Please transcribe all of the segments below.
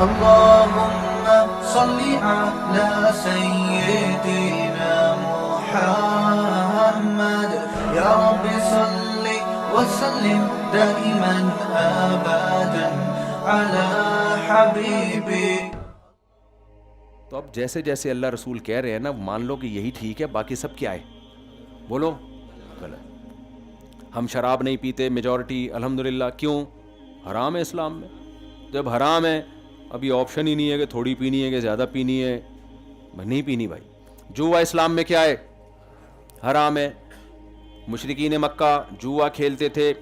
اللهم صل على سيدنا محمد يا رب صل وسلم دائما ابدا على حبيبي. تو اب جیسے جیسے اللہ رسول کہہ رہے ہیں نا مان لو کہ یہی ٹھیک ہے, باقی سب کیا ہے بولو غلط. ہم شراب نہیں پیتے میجورٹی الحمدللہ, کیوں؟ حرام ہے اسلام میں. جب حرام ہے ابھی آپشن ہی نہیں ہے کہ تھوڑی پینی ہے کہ زیادہ پینی ہے, نہیں پینی بھائی. جوا اسلام میں کیا ہے؟ حرام ہے. مشرکین مکہ جوا کھیلتے تھے,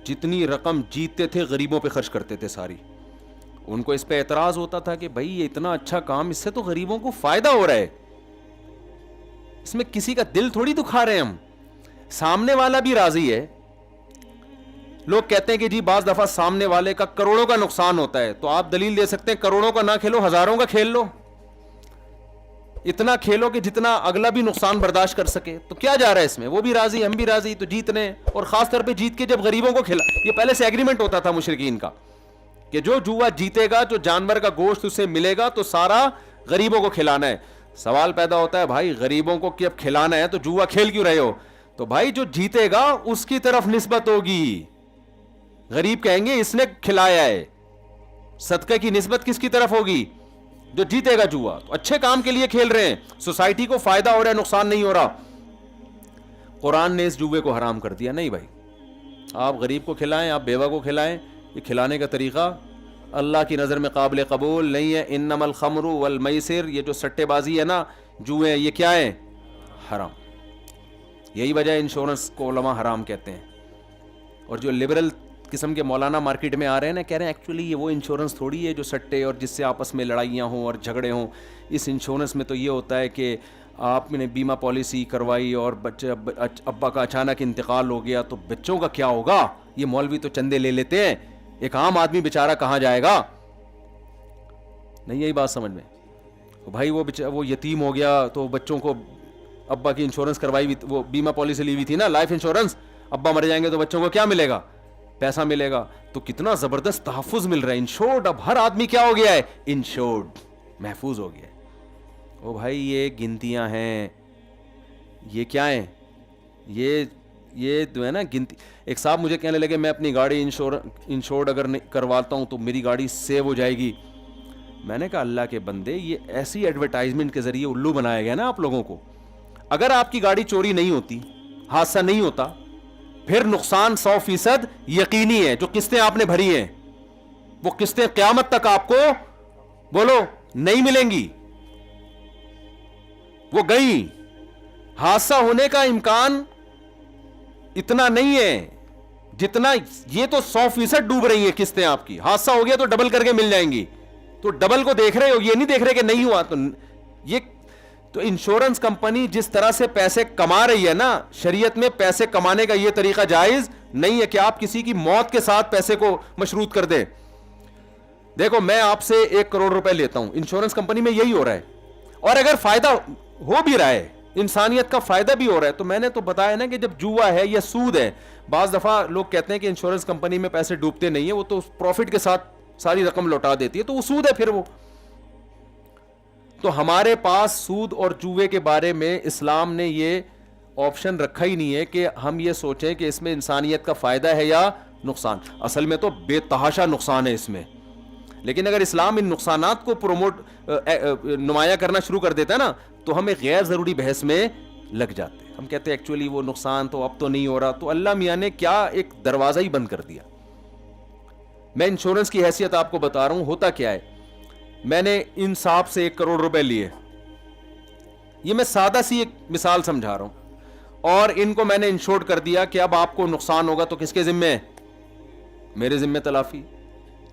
جتنی رقم جیتتے تھے غریبوں پہ خرچ کرتے تھے ساری. ان کو اس پہ اعتراض ہوتا تھا کہ بھائی یہ اتنا اچھا کام, اس سے تو غریبوں کو فائدہ ہو رہا ہے, اس میں کسی کا دل تھوڑی دکھا رہے ہیں ہم, سامنے والا بھی راضی ہے. لوگ کہتے ہیں کہ جی بعض دفعہ سامنے والے کا کروڑوں کا نقصان ہوتا ہے, تو آپ دلیل دے سکتے ہیں کروڑوں کا نہ کھیلو, ہزاروں کا کھیل لو, اتنا کھیلو کہ جتنا اگلا بھی نقصان برداشت کر سکے. تو کیا جا رہا ہے اس میں, وہ بھی راضی ہم بھی راضی, تو جیتنے. اور خاص طور پہ جیت کے جب غریبوں کو کھلا, یہ پہلے سے ایگریمنٹ ہوتا تھا مشرکین کا کہ جو جوا جیتے گا, جو جانور کا گوشت اسے ملے گا تو سارا غریبوں کو کھلانا ہے. سوال پیدا ہوتا ہے بھائی غریبوں کو جب کھلانا ہے تو جوا کھیل کیوں رہے ہو؟ تو بھائی جو جیتے گا اس کی طرف نسبت ہوگی. غریب کہیں گے اس نے کھلایا ہے, صدقہ کی نسبت کس کی طرف ہوگی؟ جو جیتے گا جوا. تو اچھے کام کے لیے کھیل رہے ہیں, سوسائٹی کو فائدہ ہو رہا ہے, نقصان نہیں ہو رہا. قرآن نے اس جوے کو حرام کر دیا. نہیں بھائی, آپ غریب کو کھلائیں, آپ بیوہ کو کھلائیں, یہ کھلانے کا طریقہ اللہ کی نظر میں قابل قبول نہیں ہے. انما الخمر والمیسر, یہ جو سٹے بازی ہے نا, جوئے, یہ کیا ہے؟ حرام. یہی وجہ انشورنس کو علماء حرام کہتے ہیں. اور جو لبرل قسم کے مولانا مارکیٹ میں آ رہے ہیں نا, کہہ رہے ہیں ایکچولی یہ وہ انشورنس تھوڑی ہے جو سٹے اور جس سے آپس میں لڑائیاں ہوں اور جھگڑے ہوں. اس انشورنس میں تو یہ ہوتا ہے کہ آپ نے بیمہ پالیسی کروائی اور بچے ابا کا اچانک انتقال ہو گیا تو بچوں کا کیا ہوگا؟ یہ مولوی تو چندے لے لیتے ہیں, ایک عام آدمی بیچارہ کہاں جائے گا؟ نہیں یہی بات سمجھ میں بھائی, وہ یتیم ہو گیا تو بچوں کو ابا کی انشورنس کروائی ہوئی, وہ بیمہ پالیسی لی ہوئی تھی نا, لائف انشورنس. ابا مر جائیں گے تو بچوں کو کیا ملے گا؟ پیسہ ملے گا. تو کتنا زبردست تحفظ مل رہا ہے. انشورڈ, اب ہر آدمی کیا ہو گیا ہے؟ انشورڈ, محفوظ ہو گیا ہے. او بھائی یہ گنتیاں ہیں, یہ کیا ہیں؟ یہ جو ہے نا گنتی. ایک صاحب مجھے کہنے لگے میں اپنی گاڑی انشورڈ اگر کرواتا ہوں تو میری گاڑی سیو ہو جائے گی. میں نے کہا اللہ کے بندے, یہ ایسی ایڈورٹائزمنٹ کے ذریعے الو بنایا گیا نا آپ لوگوں کو. اگر آپ کی گاڑی چوری نہیں ہوتی, حادثہ نہیں ہوتا, پھر نقصان 100% یقینی ہے. جو قسطیں آپ نے بھری ہیں وہ قسطیں قیامت تک آپ کو بولو نہیں ملیں گی, وہ گئی. حادثہ ہونے کا امکان اتنا نہیں ہے جتنا یہ, تو 100% ڈوب رہی ہیں قسطیں آپ کی. حادثہ ہو گیا تو ڈبل کر کے مل جائیں گی, تو ڈبل کو دیکھ رہے ہو, یہ نہیں دیکھ رہے کہ نہیں ہوا. تو یہ تو انشورنس کمپنی جس طرح سے پیسے کما رہی ہے نا, شریعت میں پیسے کمانے کا یہ طریقہ جائز نہیں ہے کہ آپ کسی کی موت کے ساتھ پیسے کو مشروط کر دیں. دیکھو میں آپ سے 1 کروڑ روپے لیتا ہوں, انشورنس کمپنی میں یہی ہو رہا ہے, اور اگر فائدہ ہو بھی رہا ہے, انسانیت کا فائدہ بھی ہو رہا ہے, تو میں نے تو بتایا نا کہ جب جوا ہے یا سود ہے, بعض دفعہ لوگ کہتے ہیں کہ انشورنس کمپنی میں پیسے ڈوبتے نہیں ہیں, وہ تو پروفٹ کے ساتھ ساری رقم لوٹا دیتی ہے, تو وہ سود ہے پھر وہ. تو ہمارے پاس سود اور جوے کے بارے میں اسلام نے یہ آپشن رکھا ہی نہیں ہے کہ ہم یہ سوچیں کہ اس میں انسانیت کا فائدہ ہے یا نقصان. اصل میں تو بے تحاشا نقصان ہے اس میں. لیکن اگر اسلام ان نقصانات کو نمایاں کرنا شروع کر دیتا ہے نا, تو ہم ایک غیر ضروری بحث میں لگ جاتے ہیں. ہم کہتے ہیں ایکچولی وہ نقصان تو اب تو نہیں ہو رہا. تو اللہ میاں نے کیا ایک دروازہ ہی بند کر دیا. میں انشورنس کی حیثیت آپ کو بتا رہا ہوں, ہوتا کیا ہے. میں نے ان صاحب سے 1 کروڑ روپے لیے, یہ میں سادہ سی ایک مثال سمجھا رہا ہوں, اور ان کو میں نے انشورڈ کر دیا کہ اب آپ کو نقصان ہوگا تو کس کے ذمہ ہے؟ میرے ذمہ تلافی.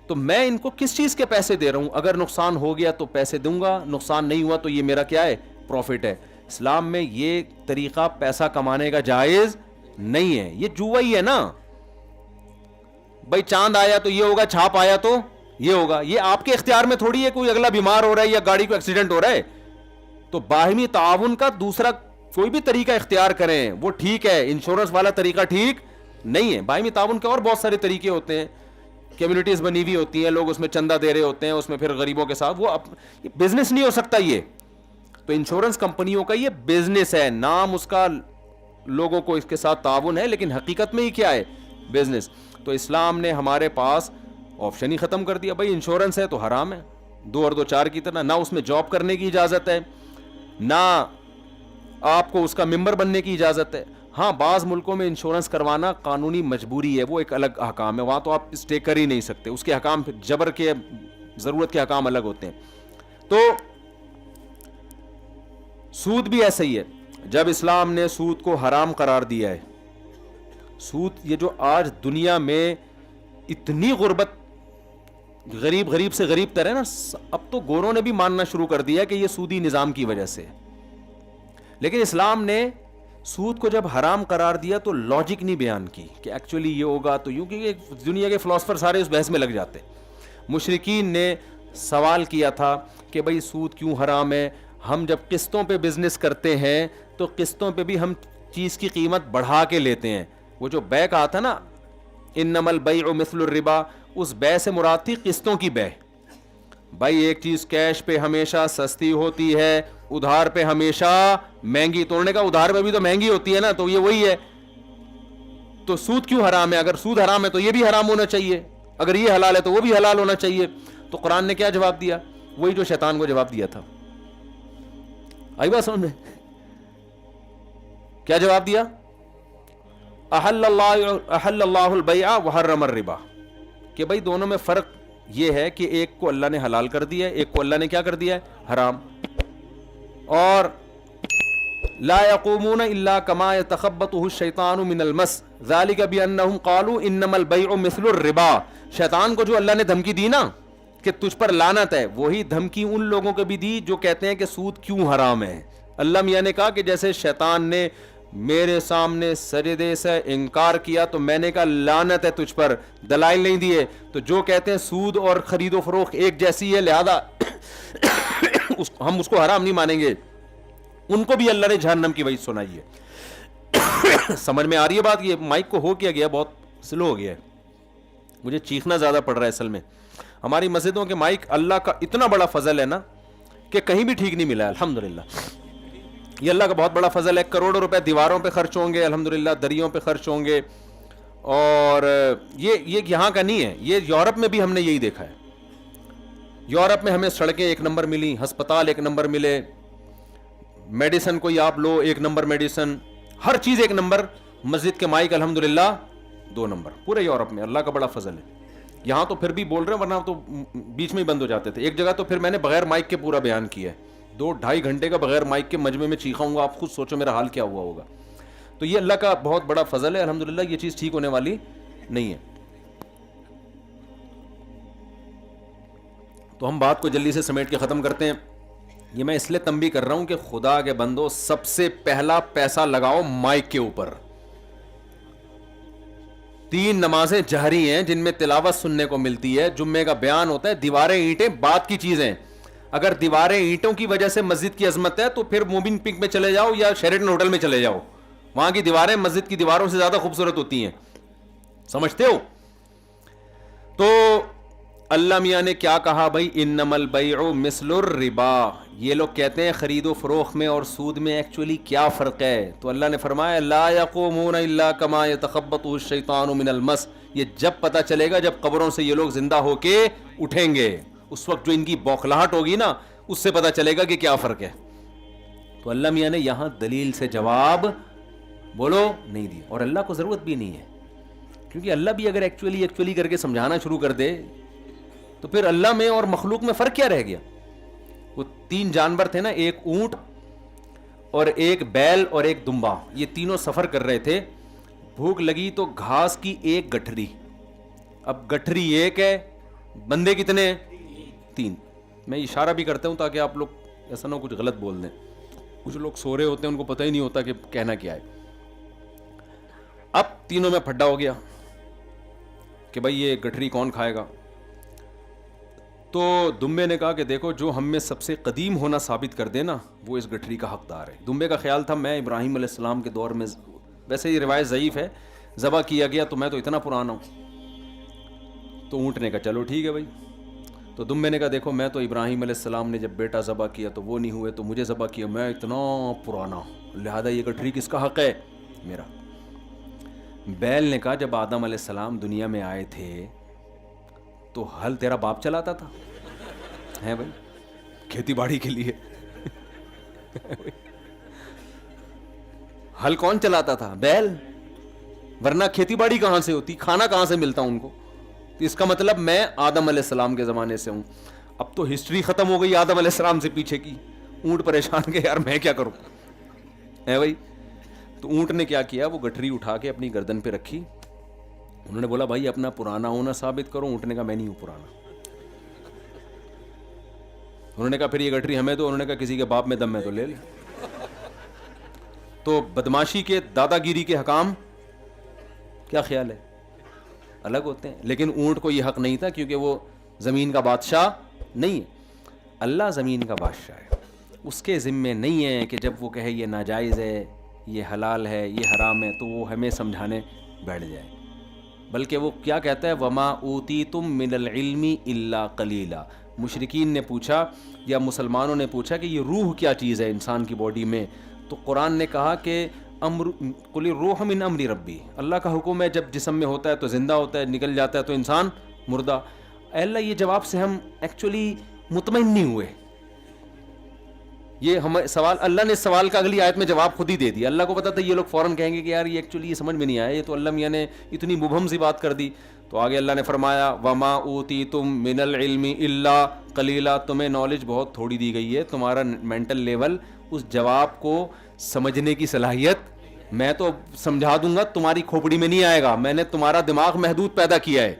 تو میں ان کو کس چیز کے پیسے دے رہا ہوں؟ اگر نقصان ہو گیا تو پیسے دوں گا, نقصان نہیں ہوا تو یہ میرا کیا ہے؟ پروفٹ ہے. اسلام میں یہ طریقہ پیسہ کمانے کا جائز نہیں ہے, یہ جوا ہی ہے نا. بھائی چاند آیا تو یہ ہوگا, چھاپ آیا تو یہ ہوگا. یہ آپ کے اختیار میں تھوڑی ہے کوئی اگلا بیمار ہو رہا ہے یا گاڑی کو ایکسیڈنٹ ہو رہا ہے. تو باہمی تعاون کا دوسرا کوئی بھی طریقہ اختیار کریں وہ ٹھیک ہے, انشورنس والا طریقہ ٹھیک نہیں ہے. باہمی تعاون کے اور بہت سارے طریقے ہوتے ہیں. کمیونٹیز بنی ہوئی ہوتی ہیں, لوگ اس میں چندہ دے رہے ہوتے ہیں, اس میں پھر غریبوں کے ساتھ, وہ بزنس نہیں ہو سکتا یہ. تو انشورنس کمپنیوں کا یہ بزنس ہے, نام اس کا لوگوں کو اس کے ساتھ تعاون ہے, لیکن حقیقت میں یہ کیا ہے, بزنس. تو اسلام نے ہمارے پاس آپشن ہی ختم کر دیا, بھائی انشورنس ہے تو حرام ہے, 2 اور 2 4 کی طرح. نہ اس میں جاب کرنے کی اجازت ہے, نہ آپ کو اس کا ممبر بننے کی اجازت ہے. ہاں بعض ملکوں میں انشورنس کروانا قانونی مجبوری ہے, وہ ایک الگ احکام ہے, وہاں تو آپ اسٹے کر ہی نہیں سکتے, اس کے احکام جبر کے ضرورت کے احکام الگ ہوتے ہیں. تو سود بھی ایسا ہی ہے, جب اسلام نے سود کو حرام قرار دیا ہے, سود یہ جو آج دنیا میں اتنی غربت, غریب سے غریب تر ہے نا, اب تو گوروں نے بھی ماننا شروع کر دیا کہ یہ سودی نظام کی وجہ سے. لیکن اسلام نے سود کو جب حرام قرار دیا تو لاجک نہیں بیان کی کہ ایکچولی یہ ہوگا تو یوں, کہ دنیا کے فلاسفر سارے اس بحث میں لگ جاتے. مشرکین نے سوال کیا تھا کہ بھئی سود کیوں حرام ہے, ہم جب قسطوں پہ بزنس کرتے ہیں تو قسطوں پہ بھی ہم چیز کی قیمت بڑھا کے لیتے ہیں. وہ جو بے کہا تھا نا, انما البیع مثل الربا, اس بے سے مراد تھی قسطوں کی بے. بھائی ایک چیز کیش پہ ہمیشہ سستی ہوتی ہے, ادھار پہ ہمیشہ مہنگی. توڑنے کا ادھار پہ بھی تو مہنگی ہوتی ہے نا, تو یہ وہی ہے. تو سود کیوں حرام ہے؟ اگر سود حرام ہے تو یہ بھی حرام ہونا چاہیے, اگر یہ حلال ہے تو وہ بھی حلال ہونا چاہیے. تو قرآن نے کیا جواب دیا؟ وہی جو شیطان کو جواب دیا تھا. آئی بات سمجھ میں؟ کیا جواب دیا؟ احل اللہ البیع وحرم الربا, کہ بھائی دونوں میں فرق یہ ہے کہ ایک کو اللہ نے حلال کر دیا ہے, ایک کو اللہ نے کیا کر دیا ہے؟ حرام. اور لا يقومون الا كما يتخبطه الشيطان من المس ذلك بانهم قالوا انما البيع مثل الربا. شیطان کو جو اللہ نے دھمکی دی نا کہ تجھ پر لعنت ہے, وہی دھمکی ان لوگوں کو بھی دی جو کہتے ہیں کہ سود کیوں حرام ہے. اللہ میاں نے کہا کہ جیسے شیطان نے میرے سامنے سجدے سے انکار کیا تو میں نے کہا لعنت ہے تجھ پر, دلائل نہیں دیے. تو جو کہتے ہیں سود اور خرید و فروخت ایک جیسی ہے لہذا ہم اس کو حرام نہیں مانیں گے, ان کو بھی اللہ نے جہنم کی وعید سنائی ہے. سمجھ میں آ رہی ہے بات؟ یہ مائک کو ہو کیا گیا, بہت سلو ہو گیا ہے, مجھے چیخنا زیادہ پڑ رہا ہے اصل میں. ہماری مسجدوں کے مائک اللہ کا اتنا بڑا فضل ہے نا کہ کہیں بھی ٹھیک نہیں ملا ہے الحمدللہ. یہ اللہ کا بہت بڑا فضل ہے. کروڑوں روپے دیواروں پہ خرچ ہوں گے الحمدللہ, دریوں پہ خرچ ہوں گے, اور یہ یہاں کا نہیں ہے, یہ یورپ میں بھی ہم نے یہی دیکھا ہے. یورپ میں ہمیں سڑکیں 1 نمبر ملی, ہسپتال 1 نمبر ملے, میڈیسن کوئی آپ لو 1 نمبر میڈیسن, ہر چیز 1 نمبر. مسجد کے مائک الحمدللہ 2 نمبر پورے یورپ میں, اللہ کا بڑا فضل ہے. یہاں تو پھر بھی بول رہے ہیں, ورنہ تو بیچ میں ہی بند ہو جاتے تھے. ایک جگہ تو پھر میں نے بغیر مائک کے پورا بیان کیا ہے, 2-2.5 گھنٹے کا بغیر مائک کے مجمع میں چیخا ہوں گا, آپ خود سوچو میرا حال کیا ہوا ہوگا. تو یہ اللہ کا بہت بڑا فضل ہے الحمدللہ, یہ چیز ٹھیک ہونے والی نہیں ہے. تو ہم بات کو جلدی سے سمیٹ کے ختم کرتے ہیں. یہ میں اس لیے تنبیہ کر رہا ہوں کہ خدا کے بندو, سب سے پہلا پیسہ لگاؤ مائک کے اوپر. 3 نمازیں جہری ہیں جن میں تلاوت سننے کو ملتی ہے, جمعے کا بیان ہوتا ہے. دیواریں اینٹیں بات کی چیزیں. اگر دیواریں اینٹوں کی وجہ سے مسجد کی عظمت ہے تو پھر مومن پنک میں چلے جاؤ یا شیریٹن ہوٹل میں چلے جاؤ, وہاں کی دیواریں مسجد کی دیواروں سے زیادہ خوبصورت ہوتی ہیں. سمجھتے ہو؟ تو اللہ میاں نے کیا کہا بھائی, انما البیع مثل الربا. یہ لوگ کہتے ہیں خرید و فروخت میں اور سود میں ایکچولی کیا فرق ہے؟ تو اللہ نے فرمایا لا یقومون الا کما یتخبطه الشیطان من المس. یہ جب پتہ چلے گا جب قبروں سے یہ لوگ زندہ ہو کے اٹھیں گے, اس وقت جو ان کی بوکھلاہٹ ہوگی نا, اس سے پتہ چلے گا کہ کیا فرق ہے. تو اللہ میاں نے یہاں دلیل سے جواب بولو نہیں دیا, اور اللہ کو ضرورت بھی نہیں ہے, کیونکہ اللہ بھی اگر ایکچولی کر کے سمجھانا شروع کر دے تو پھر اللہ میں اور مخلوق میں فرق کیا رہ گیا؟ وہ 3 جانور تھے نا, ایک اونٹ اور ایک بیل اور ایک دمبا, یہ تینوں سفر کر رہے تھے. بھوک لگی تو گھاس کی ایک گٹھری. اب گٹھری ایک ہے, بندے کتنے ہیں؟ 3. میں اشارہ بھی کرتا ہوں تاکہ آپ لوگ ایسا نہ کچھ غلط بول دیں. کچھ لوگ سو رہے ہوتے ہیں, ان کو پتہ ہی نہیں ہوتا کہ کہنا کیا ہے. اب تینوں میں پھڈا ہو گیا کہ بھائی یہ گٹھری کون کھائے گا. تو دمبے نے کہا کہ دیکھو جو ہم میں سب سے قدیم ہونا ثابت کر دے نا, وہ اس گٹھری کا حقدار ہے. دمبے کا خیال تھا میں ابراہیم علیہ السلام کے دور میں, ویسے یہ روایت ضعیف ہے, ذبح کیا گیا تو میں تو اتنا پرانا ہوں. تو اونٹ نے کہا چلو ٹھیک ہے بھائی. تو دمبے نے کہا دیکھو میں تو ابراہیم علیہ السلام نے جب بیٹا ذبح کیا تو وہ نہیں ہوئے, تو مجھے ذبح کیا, میں اتنا پرانا, لہذا یہ گٹھری کس کا حق ہے؟ میرا. بیل نے کہا جب آدم علیہ السلام دنیا میں آئے تھے تو ہل تیرا باپ چلاتا تھا ہے بھائی, کھیتی باڑی کے لیے ہل کون چلاتا تھا؟ بیل. ورنہ کھیتی باڑی کہاں سے ہوتی, کھانا کہاں سے ملتا ان کو؟ تو اس کا مطلب میں آدم علیہ السلام کے زمانے سے ہوں. اب تو ہسٹری ختم ہو گئی آدم علیہ السلام سے پیچھے کی. اونٹ پریشان کہ یار میں کیا کروں ہے بھائی. تو اونٹ نے کیا کیا, وہ گٹھری اٹھا کے اپنی گردن پہ رکھی. انہوں نے بولا بھائی اپنا پرانا ہونا ثابت کرو. اونٹ نے کہا میں نہیں ہوں پرانا. انہوں نے کہا پھر یہ گٹھری ہمیں دو. انہوں نے کہا کسی کے باپ میں دم ہے تو لے لے. تو بدماشی کے, دادا گیری کے حکام کیا خیال ہے الگ ہوتے ہیں, لیکن اونٹ کو یہ حق نہیں تھا کیونکہ وہ زمین کا بادشاہ نہیں ہے. اللہ زمین کا بادشاہ ہے, اس کے ذمے نہیں ہے کہ جب وہ کہے یہ ناجائز ہے, یہ حلال ہے, یہ حرام ہے, تو وہ ہمیں سمجھانے بیٹھ جائے. بلکہ وہ کیا کہتا ہے, وما اوتیتم من العلم الا قلیلا. مشرکین نے پوچھا یا مسلمانوں نے پوچھا کہ یہ روح کیا چیز ہے انسان کی باڈی میں, تو قرآن نے کہا کہ قل الروح من امر ربی, اللہ کا حکم ہے جب جسم میں ہوتا ہے تو زندہ ہوتا ہے, نکل جاتا ہے تو انسان مردہ. اے اللہ یہ جواب سے ہم ایکچولی مطمئن نہیں ہوئے. یہ ہم سوال, اللہ نے سوال کا اگلی آیت میں جواب خود ہی دے دیا. اللہ کو پتا تھا یہ لوگ فوراً کہیں گے کہ یار یہ ایکچولی یہ سمجھ میں نہیں آیا, یہ تو اللہ میاں نے اتنی مبہم سی بات کر دی. تو آگے اللہ نے فرمایا وما اوتیتم من العلم الا قلیلا, تمہیں نالج بہت تھوڑی دی گئی ہے, تمہارا مینٹل لیول اس جواب کو سمجھنے کی صلاحیت میں تو سمجھا دوں گا, تمہاری کھوپڑی میں نہیں آئے گا. میں نے تمہارا دماغ محدود پیدا کیا ہے,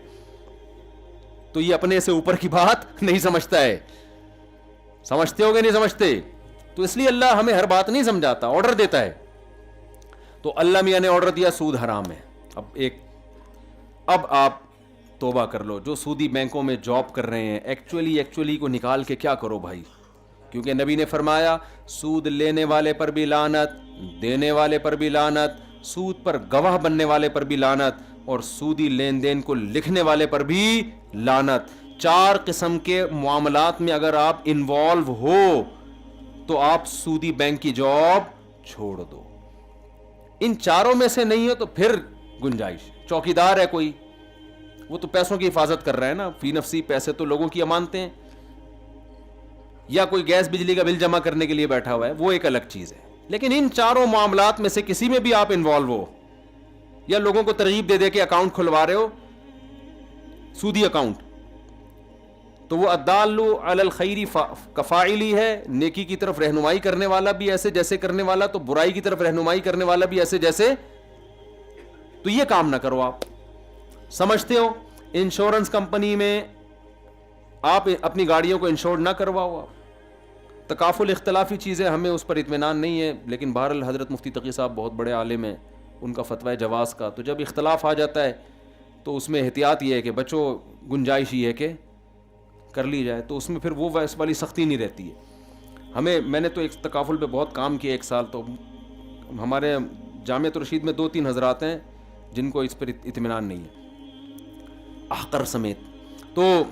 تو یہ اپنے سے اوپر کی بات نہیں سمجھتا ہے. سمجھتے ہو گے نہیں سمجھتے؟ تو اس لیے اللہ ہمیں ہر بات نہیں سمجھاتا, آرڈر دیتا ہے. تو اللہ میاں نے آرڈر دیا سود حرام ہے. اب آپ توبہ کر لو. جو سودی بینکوں میں جاب کر رہے ہیں ایکچولی کو نکال کے کیا کرو بھائی, کیونکہ نبی نے فرمایا سود لینے والے پر بھی لعنت, دینے والے پر بھی لعنت, سود پر گواہ بننے والے پر بھی لعنت, اور سودی لین دین کو لکھنے والے پر بھی لعنت. 4 قسم کے معاملات میں اگر آپ انوالو ہو تو آپ سودی بینک کی جاب چھوڑ دو. ان چاروں میں سے نہیں ہو تو پھر گنجائش. چوکیدار ہے کوئی, وہ تو پیسوں کی حفاظت کر رہا ہے نا, فی نفسی پیسے تو لوگوں کی امانتیں ہیں. یا کوئی گیس بجلی کا بل جمع کرنے کے لیے بیٹھا ہوا ہے, وہ ایک الگ چیز ہے. لیکن ان چاروں معاملات میں سے کسی میں بھی آپ انوالو ہو, یا لوگوں کو ترغیب دے دے کے اکاؤنٹ کھلوا رہے ہو, سودی اکاؤنٹ, تو وہ الدال علی الخیر کفاعلی ہے. نیکی کی طرف رہنمائی کرنے والا بھی ایسے جیسے کرنے والا, تو برائی کی طرف رہنمائی کرنے والا بھی ایسے جیسے. تو یہ کام نہ کرو. آپ سمجھتے ہو انشورنس کمپنی میں آپ اپنی گاڑیوں کو انشور نہ کرواؤ. آپ تکافل اختلافی چیزیں, ہمیں اس پر اطمینان نہیں ہے, لیکن بہرحال حضرت مفتی تقی صاحب بہت بڑے عالم ہیں, ان کا فتویٰ جواز کا. تو جب اختلاف آ جاتا ہے تو اس میں احتیاط یہ ہے کہ بچوں گنجائش یہ ہے کہ کر لی جائے, تو اس میں پھر وہ ویس والی سختی نہیں رہتی ہے. میں نے تو ایک تکافل پہ بہت کام کیا 1 سال, تو ہمارے جامعۃ الرشید میں 2-3 حضرات ہیں جن کو اس پر اطمینان نہیں ہے, احقر سمیت. تو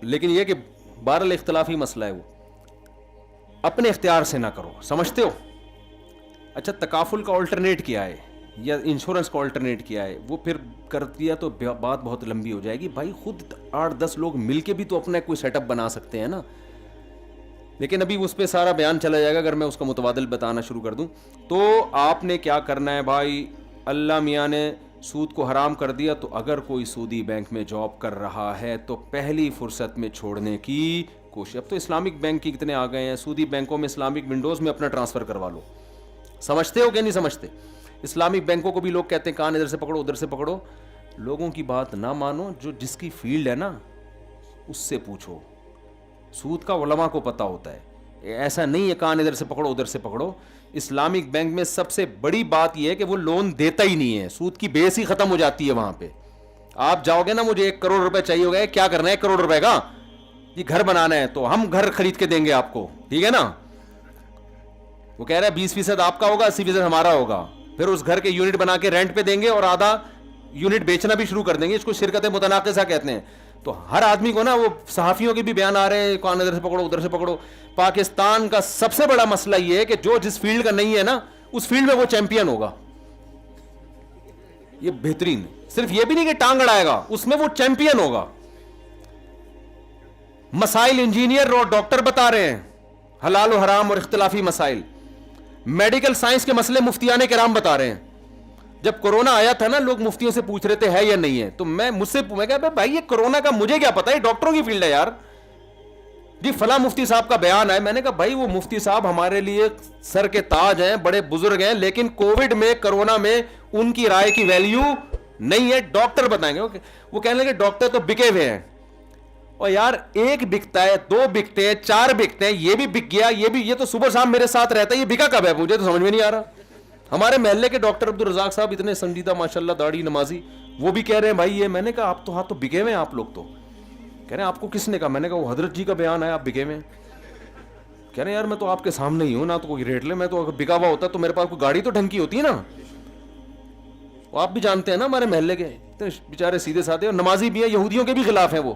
لیکن یہ کہ بہرحال اختلافی مسئلہ ہے, وہ اپنے اختیار سے نہ کرو. سمجھتے ہو؟ اچھا تکافل کا آلٹرنیٹ کیا ہے یا انشورنس کا آلٹرنیٹ کیا ہے, وہ پھر کر دیا تو بات بہت لمبی ہو جائے گی. بھائی خود 8-10 لوگ مل کے بھی تو اپنا کوئی سیٹ اپ بنا سکتے ہیں نا. لیکن ابھی اس پہ سارا بیان چلا جائے گا اگر میں اس کا متبادل بتانا شروع کر دوں. تو آپ نے کیا کرنا ہے بھائی, اللہ میاں نے سود کو حرام کر دیا, تو اگر کوئی سودی بینک میں جاب کر رہا ہے تو پہلی فرصت میں چھوڑنے کی کوشش. اب تو اسلامک بینک کی کتنے آ گئے ہیں, سودی بینکوں میں اسلامک ونڈوز میں اپنا ٹرانسفر کروا لو. سمجھتے ہو کہ نہیں سمجھتے؟ اسلامک بینکوں کو بھی لوگ کہتے ہیں کان ادھر سے پکڑو ادھر سے پکڑو. لوگوں کی بات نہ مانو, جس کی فیلڈ ہے نا اس سے پوچھو. سود کا علماء کو پتہ ہوتا ہے, ایسا نہیں ہے کان ادھر سے پکڑو ادھر سے پکڑو. اسلامک بینک میں سب سے بڑی بات یہ ہے کہ وہ لون دیتا ہی نہیں ہے, سود کی بیس ہی ختم ہو جاتی ہے وہاں پہ. آپ جاؤ گے نا, مجھے 1 کروڑ روپے چاہیے ہوگا, کیا کرنا ہے 1 کروڑ روپے کا, یہ گھر بنانا ہے, تو ہم گھر خرید کے دیں گے آپ کو, ٹھیک ہے نا. وہ کہہ رہا ہے 20% آپ کا ہوگا, 80% ہمارا ہوگا. پھر اس گھر کے یونٹ بنا کے رینٹ پہ دیں گے اور آدھا یونٹ بیچنا بھی شروع کر دیں گے, اس کو شرکت متناقضہ کہتے ہیں. تو ہر آدمی کو نا وہ صحافیوں کے بھی بیان آ رہے ہیں, کون ادھر سے پکڑو ادھر سے پکڑو. پاکستان کا سب سے بڑا مسئلہ یہ ہے کہ جو جس فیلڈ کا نہیں ہے نا, اس فیلڈ میں وہ چیمپئن ہوگا. یہ بہترین, صرف یہ بھی نہیں کہ ٹانگ اڑائے گا, اس میں وہ چیمپئن ہوگا. مسائل انجینئر اور ڈاکٹر بتا رہے ہیں, حلال و حرام اور اختلافی مسائل. میڈیکل سائنس کے مسئلے مفتیان کرام بتا رہے ہیں. جب کورونا آیا تھا نا, لوگ مفتیوں سے پوچھ رہے تھے ہے یا نہیں ہے, تو میں کہا بھائی یہ کورونا کا مجھے کیا پتا, ہے ڈاکٹروں کی فیلڈ ہے یار. جی فلاں مفتی صاحب کا بیان ہے. میں نے کہا بھائی وہ مفتی صاحب ہمارے لیے سر کے تاج ہیں, بڑے بزرگ ہیں, لیکن کووڈ میں کرونا میں ان کی رائے کی ویلیو نہیں ہے, ڈاکٹر بتائیں گے. وہ کہنے لگے ڈاکٹر تو بکے ہوئے ہیں. اور یار ایک بکتا ہے, دو بکتے ہیں, چار بکتے ہیں, یہ بھی بک گیا, یہ بھی, یہ تو صبح شام میرے ساتھ رہتا ہے, یہ بکا کب ہے مجھے تو سمجھ میں نہیں آ رہا. ہمارے محلے کے ڈاکٹر عبدالرزاق صاحب اتنے سنجیدہ ماشاءاللہ, داڑھی نمازی, وہ بھی کہہ رہے ہیں بھائی یہ. میں نے کہا آپ تو ہاتھ تو بکے ہوئے ہیں آپ لوگ تو. کہہ رہے ہیں آپ کو کس نے کہا؟ میں نے کہا وہ حضرت جی کا بیان ہے آپ بکے ہوئے ہیں. کہہ رہے ہیں یار میں تو آپ کے سامنے ہی ہوں نا, تو کوئی ریٹ لے, میں تو اگر بکا ہوا ہوتا تو میرے پاس کوئی گاڑی تو ڈھنگ کی ہوتی ہے نا. وہ آپ بھی جانتے ہیں نا ہمارے محلے کے بیچارے سیدھے سادھے, اور نمازی بھی ہیں, یہودیوں کے بھی خلاف ہیں وہ.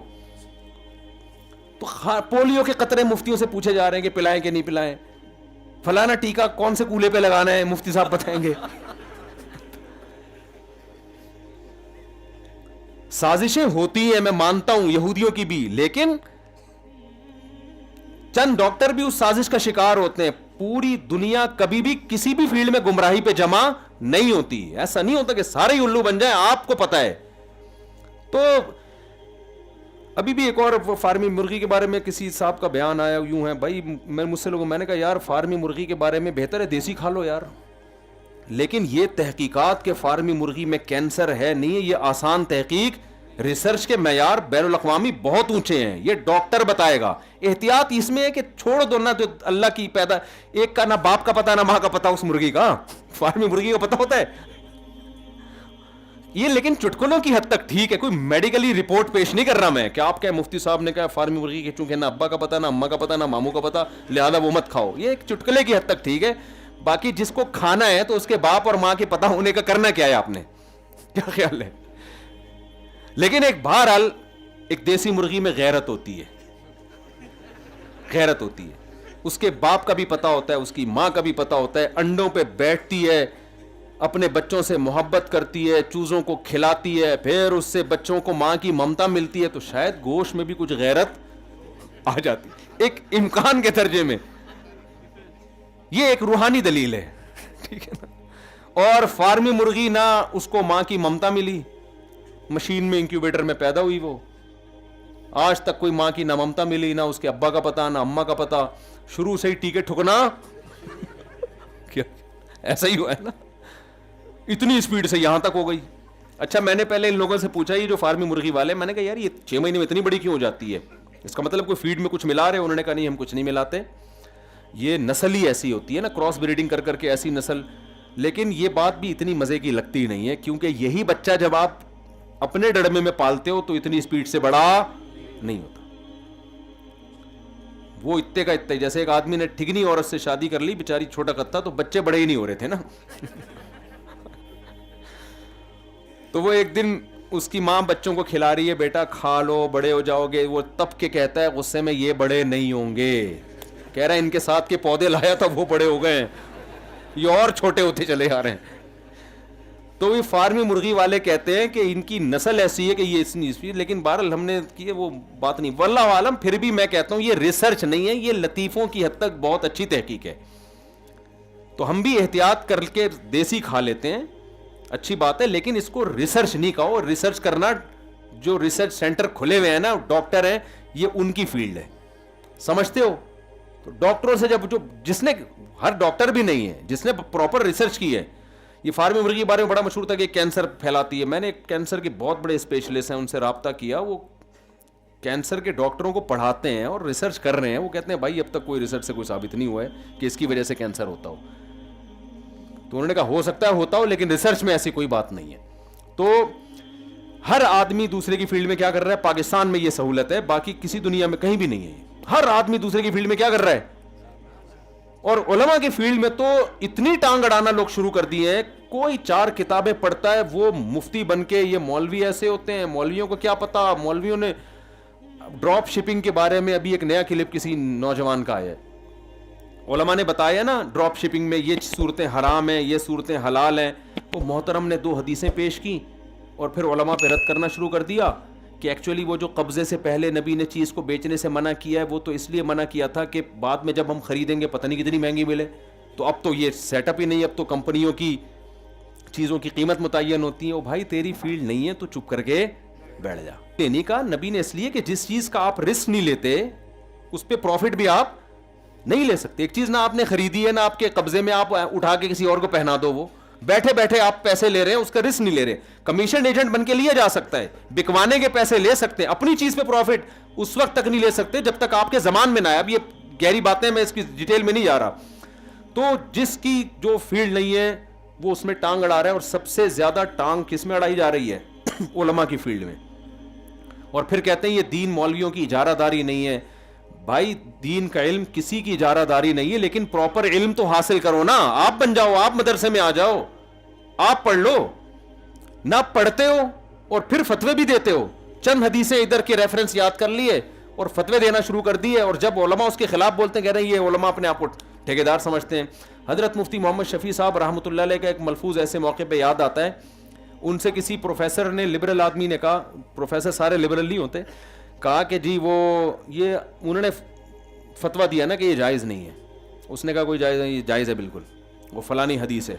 تو پولیو کے قطرے مفتیوں سے پوچھے جا رہے ہیں کہ پلائیں کہ نہیں پلائیں, فلانا ٹیکا کون سے کولے پہ لگانا ہے مفتی صاحب بتائیں گے. سازشیں ہوتی ہیں, میں مانتا ہوں یہودیوں کی بھی, لیکن چند ڈاکٹر بھی اس سازش کا شکار ہوتے ہیں. پوری دنیا کبھی بھی کسی بھی فیلڈ میں گمراہی پہ جمع نہیں ہوتی. ایسا نہیں ہوتا کہ سارے ہی الو بن جائیں, آپ کو پتا ہے. تو ابھی بھی ایک اور فارمی مرغی کے بارے میں کسی صاحب کا بیان آیا, یوں ہے بھائی, مجھ سے لوگوں, میں نے کہا یار فارمی مرغی کے بارے میں بہتر ہے دیسی کھا لو یار. لیکن یہ تحقیقات کہ فارمی مرغی میں کینسر ہے نہیں ہے, یہ آسان تحقیق, ریسرچ کے معیار بین الاقوامی بہت اونچے ہیں, یہ ڈاکٹر بتائے گا. احتیاط اس میں ہے کہ چھوڑ دو نا, جو اللہ کی پیدا, ایک کا نہ باپ کا پتا نہ ماں کا پتا اس مرغی کا, فارمی مرغی کا پتا ہوتا ہے یہ. لیکن چٹکلوں کی حد تک ٹھیک ہے, کوئی میڈیکلی رپورٹ پیش نہیں کر رہا میں کہ آپ کیا مفتی صاحب نے کہا فارمی مرغی کے چونکہ نہ ابا کا پتا نہ اما کا پتا نہ ماموں کا پتا, لہذا وہ مت کھاؤ. یہ ایک چٹکلے کی حد تک ٹھیک ہے. باقی جس کو کھانا ہے تو اس کے باپ اور ماں کے پتا ہونے کا کرنا کیا ہے آپ نے, کیا خیال ہے. لیکن ایک بہرحال ایک دیسی مرغی میں غیرت ہوتی ہے, غیرت ہوتی ہے. اس کے باپ کا بھی پتا ہوتا ہے, اس کی ماں کا بھی پتا ہوتا ہے, انڈوں پہ بیٹھتی ہے, اپنے بچوں سے محبت کرتی ہے, چوزوں کو کھلاتی ہے, پھر اس سے بچوں کو ماں کی ممتا ملتی ہے. تو شاید گوشت میں بھی کچھ غیرت آ جاتی, ایک امکان کے درجے میں. یہ ایک روحانی دلیل ہے, ٹھیک ہے نا. اور فارمی مرغی نہ اس کو ماں کی ممتا ملی, مشین میں انکیوبیٹر میں پیدا ہوئی, وہ آج تک کوئی ماں کی نہ ممتا ملی, نہ اس کے ابا کا پتا نہ اما کا پتا, شروع سے ہی ٹیکے ٹھکنا کیا ایسا ہی ہوا ہے نا, اتنی اسپیڈ سے یہاں تک ہو گئی. اچھا میں نے پہلے ان لوگوں سے پوچھا یہ جو فارمی مرغی والے, میں نے کہا یار یہ 6 مہینے میں اتنی بڑی کیوں ہو جاتی ہے, اس کا مطلب کوئی فیڈ میں کچھ ملا رہے؟ انہوں نے کہا نہیں ہم کچھ نہیں ملاتے, یہ نسل ہی ایسی ہوتی ہے نا, کراس بریڈنگ کر کر کے ایسی نسل. لیکن یہ بات بھی اتنی مزے کی لگتی نہیں ہے, کیونکہ یہی بچہ جب آپ اپنے ڈڑمے میں پالتے ہو تو اتنی اسپیڈ سے بڑا نہیں ہوتا. وہ اتنے کا اتنے, جیسے ایک آدمی نے ٹھگنی عورت سے شادی کر لی, بیچاری چھوٹا قد تھا, تو بچے بڑے ہی نہیں ہو رہے تھے نا. تو وہ ایک دن اس کی ماں بچوں کو کھلا رہی ہے, بیٹا کھا لو بڑے ہو جاؤ گے. وہ تب کے کہتا ہے غصے میں, یہ بڑے نہیں ہوں گے. کہہ رہا ہے ان کے ساتھ کے پودے لایا تھا وہ بڑے ہو گئے ہیں, یہ اور چھوٹے ہوتے چلے آ رہے ہیں. تو یہ فارمی مرغی والے کہتے ہیں کہ ان کی نسل ایسی ہے کہ یہ اتنی اسپیڈ, لیکن بہرحال ہم نے کی وہ بات نہیں, واللہ عالم. پھر بھی میں کہتا ہوں یہ ریسرچ نہیں ہے, یہ لطیفوں کی حد تک بہت اچھی تحقیق ہے. تو ہم بھی احتیاط کر کے دیسی کھا لیتے ہیں, اچھی بات ہے, لیکن اس کو ریسرچ نہیں کہو. ریسرچ کرنا, جو ریسرچ سینٹر کھلے ہوئے ہیں نا, ڈاکٹر ہیں, یہ ان کی فیلڈ ہے, سمجھتے ہو. تو ڈاکٹروں سے جب, جو جس نے, ہر ڈاکٹر بھی نہیں ہے جس نے پراپر ریسرچ کی ہے. یہ فارمی مرغی کے بارے میں بڑا مشہور تھا کہ کینسر پھیلاتی ہے. میں نے کینسر کے بہت بڑے اسپیشلسٹ ہیں, ان سے رابطہ کیا, وہ کینسر کے ڈاکٹروں کو پڑھاتے ہیں اور ریسرچ کر رہے ہیں. وہ کہتے ہیں بھائی اب تک کوئی ریسرچ سے کوئی ثابت نہیں ہوا ہے کہ اس کی وجہ سے کینسر ہوتا ہو. تو انہوں نے کہا ہو سکتا ہے ہوتا ہو, لیکن ریسرچ میں ایسی کوئی بات نہیں ہے. تو ہر آدمی دوسرے کی فیلڈ میں کیا کر رہا ہے, پاکستان میں یہ سہولت ہے, باقی کسی دنیا میں کہیں بھی نہیں ہے. ہر آدمی دوسرے کی فیلڈ میں کیا کر رہا ہے, اور علماء کی فیلڈ میں تو اتنی ٹانگ اڑانا لوگ شروع کر دیے ہیں, کوئی 4 کتابیں پڑھتا ہے وہ مفتی بن کے, یہ مولوی ایسے ہوتے ہیں, مولویوں کو کیا پتا. مولویوں نے ڈراپ شپنگ کے بارے میں ابھی ایک نیا کلپ کسی نوجوان کا آیا ہے, علماء نے بتایا نا ڈراپ شپنگ میں یہ صورتیں حرام ہیں, یہ صورتیں حلال ہیں. وہ محترم نے 2 حدیثیں پیش کی اور پھر علماء پہ رد کرنا شروع کر دیا کہ ایکچولی وہ جو قبضے سے پہلے نبی نے چیز کو بیچنے سے منع کیا ہے وہ تو اس لیے منع کیا تھا کہ بعد میں جب ہم خریدیں گے پتہ نہیں کتنی مہنگی ملے. تو اب تو یہ سیٹ اپ ہی نہیں, اب تو کمپنیوں کی چیزوں کی قیمت متعین ہوتی ہے. او بھائی تیری فیلڈ نہیں ہے تو چپ کر کے بیٹھ جا. نہیں کہا نبی نے اس لیے کہ جس چیز کا آپ رسک نہیں لیتے اس پہ پروفٹ بھی آپ نہیں لے سکتے. ایک چیز نہ آپ نے خریدی ہے نہ آپ کے قبضے میں, آپ اٹھا کے کسی اور کو پہنا دو, وہ بیٹھے بیٹھے آپ پیسے لے رہے ہیں, اس کا رسک نہیں لے رہے. کمیشن ایجنٹ بن کے لیا جا سکتا ہے, بکوانے کے پیسے لے سکتے ہیں, اپنی چیز پہ پروفٹ اس وقت تک نہیں لے سکتے جب تک آپ کے زمان میں نہ آئے. اب یہ گہری باتیں, میں اس کی ڈیٹیل میں نہیں جا رہا. تو جس کی جو فیلڈ نہیں ہے وہ اس میں ٹانگ اڑا رہا ہے, اور سب سے زیادہ ٹانگ کس میں اڑائی جا رہی ہے؟ علماء کی فیلڈ میں. اور پھر کہتے ہیں یہ دین مولویوں کی اجارہ داری نہیں ہے. بھائی دین کا علم کسی کی اجارہ داری نہیں ہے, لیکن پراپر علم تو حاصل کرو نا. آپ بن جاؤ, آپ مدرسے میں آ جاؤ, آپ پڑھ لو. نہ پڑھتے ہو اور پھر فتوے بھی دیتے ہو, چند حدیثیں ادھر کے ریفرنس یاد کر لیے اور فتوے دینا شروع کر دیے, اور جب علماء اس کے خلاف بولتے ہیں کہہ رہے ہیں یہ علماء اپنے آپ کو ٹھیکیدار سمجھتے ہیں. حضرت مفتی محمد شفیع صاحب رحمۃ اللہ علیہ کا ایک ملفوظ ایسے موقع پہ یاد آتا ہے. ان سے کسی پروفیسر نے, لبرل آدمی نے کہا, پروفیسر سارے لبرل نہیں ہوتے, کہا کہ جی وہ یہ انہوں نے فتویٰ دیا نا کہ یہ جائز نہیں ہے. اس نے کہا کوئی جائز نہیں, یہ جائز ہے بالکل, وہ فلانی حدیث ہے.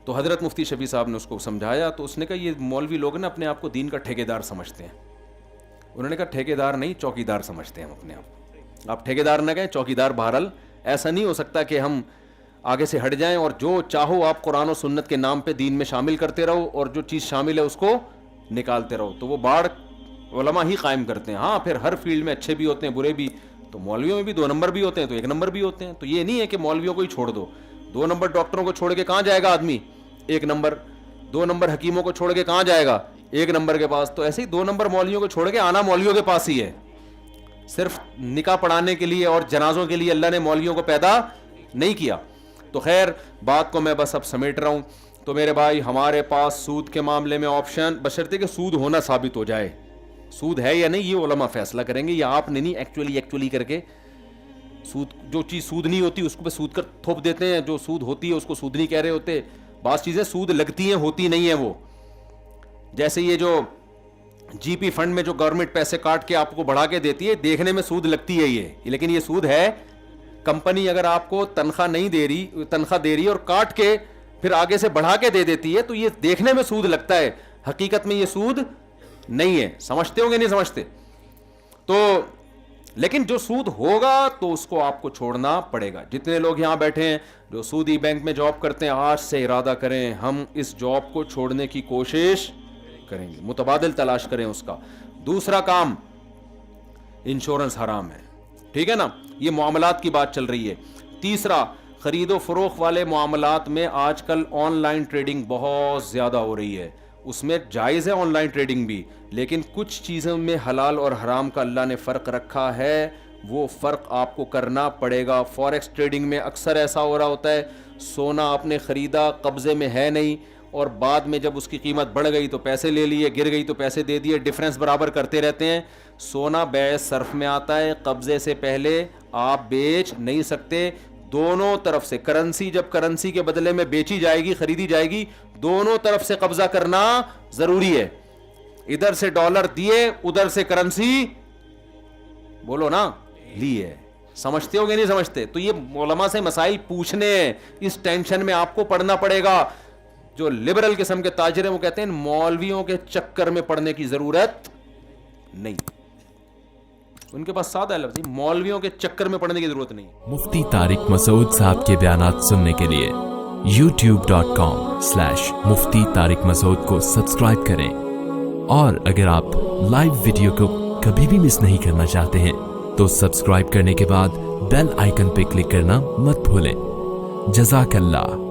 تو حضرت مفتی شفیع صاحب نے اس کو سمجھایا, تو اس نے کہا یہ مولوی لوگ نا اپنے آپ کو دین کا ٹھیکیدار سمجھتے ہیں. انہوں نے کہا ٹھیکیدار نہیں, چوکیدار سمجھتے ہیں ہم اپنے آپ. آپ ٹھیکیدار نہ کہیں, چوکیدار. بہرحال ایسا نہیں ہو سکتا کہ ہم آگے سے ہٹ جائیں اور جو چاہو آپ قرآن و سنت کے نام پہ دین میں شامل کرتے رہو, اور جو چیز شامل ہے اس کو نکالتے رہو. تو وہ باڑ علماء ہی قائم کرتے ہیں. ہاں پھر ہر فیلڈ میں اچھے بھی ہوتے ہیں, برے بھی. تو مولویوں میں بھی 2 نمبر بھی ہوتے ہیں, تو 1 نمبر بھی ہوتے ہیں. تو یہ نہیں ہے کہ مولویوں کو ہی چھوڑ دو. 2 نمبر ڈاکٹروں کو چھوڑ کے کہاں جائے گا آدمی؟ 1 نمبر. 2 نمبر حکیموں کو چھوڑ کے کہاں جائے گا؟ 1 نمبر کے پاس. تو ایسے ہی 2 نمبر مولویوں کو چھوڑ کے آنا مولویوں کے پاس ہی ہے. صرف نکاح پڑھانے کے لیے اور جنازوں کے لیے اللہ نے مولویوں کو پیدا نہیں کیا. تو خیر بات کو میں بس اب سمیٹ رہا ہوں. تو میرے بھائی ہمارے پاس سود کے معاملے میں آپشن, بشرطے کہ سود ہونا ثابت ہو جائے. سود ہے یا نہیں یہ علماء فیصلہ کریں گے, یا آپ نے نہیں ایکچولی کر کے سود, جو چیز سود نہیں ہوتی اس کو پہ سود کر تھوپ دیتے ہیں, جو سود ہوتی ہے اس کو سود نہیں کہہ رہے ہوتے. بعض چیزیں سود لگتی ہیں, ہوتی نہیں ہیں. وہ جیسے یہ جو جی پی فنڈ میں جو گورنمنٹ پیسے کاٹ کے آپ کو بڑھا کے دیتی ہے, دیکھنے میں سود لگتی ہے یہ, لیکن یہ سود ہے. کمپنی اگر آپ کو تنخواہ نہیں دے رہی, تنخواہ دے رہی ہے اور کاٹ کے پھر آگے سے بڑھا کے دے دیتی ہے, تو یہ دیکھنے میں سود لگتا ہے, حقیقت میں یہ سود نہیں ہے. سمجھتے ہوں گے نہیں سمجھتے؟ تو لیکن جو سود ہوگا تو اس کو آپ کو چھوڑنا پڑے گا. جتنے لوگ یہاں بیٹھے ہیں جو سودی بینک میں جاب کرتے ہیں, آج سے ارادہ کریں ہم اس جاب کو چھوڑنے کی کوشش کریں گے, متبادل تلاش کریں اس کا. دوسرا کام, انشورنس حرام ہے, ٹھیک ہے نا, یہ معاملات کی بات چل رہی ہے. تیسرا, خرید و فروخت والے معاملات میں آج کل آن لائن ٹریڈنگ بہت زیادہ ہو رہی ہے. اس میں جائز ہے آن لائن ٹریڈنگ بھی, لیکن کچھ چیزوں میں حلال اور حرام کا اللہ نے فرق رکھا ہے, وہ فرق آپ کو کرنا پڑے گا. فوریکس ٹریڈنگ میں اکثر ایسا ہو رہا ہوتا ہے, سونا آپ نے خریدا, قبضے میں ہے نہیں, اور بعد میں جب اس کی قیمت بڑھ گئی تو پیسے لے لیے, گر گئی تو پیسے دے دیے, ڈفرینس برابر کرتے رہتے ہیں. سونا بیع صرف میں آتا ہے, قبضے سے پہلے آپ بیچ نہیں سکتے. دونوں طرف سے کرنسی, جب کرنسی کے بدلے میں بیچی جائے گی, خریدی جائے گی, دونوں طرف سے قبضہ کرنا ضروری ہے. ادھر سے ڈالر دیے, ادھر سے کرنسی بولو نا لیے. سمجھتے ہو گے نہیں سمجھتے؟ تو یہ علماء سے مسائل پوچھنے ہیں, اس ٹینشن میں آپ کو پڑھنا پڑے گا. جو لبرل قسم کے تاجر ہیں وہ کہتے ہیں مولویوں کے چکر میں پڑنے کی ضرورت نہیں. ان کے پاس سادہ لفظ, مولویوں کے چکر میں پڑنے کی ضرورت نہیں. مفتی طارق مسعود صاحب کے بیانات سننے کے لیے youtube.com/مفتی طارق مسعود کو سبسکرائب کریں, اور اگر آپ لائیو ویڈیو کو کبھی بھی مس نہیں کرنا چاہتے ہیں تو سبسکرائب کرنے کے بعد بیل آئیکن پہ کلک کرنا مت بھولیں. جزاک اللہ.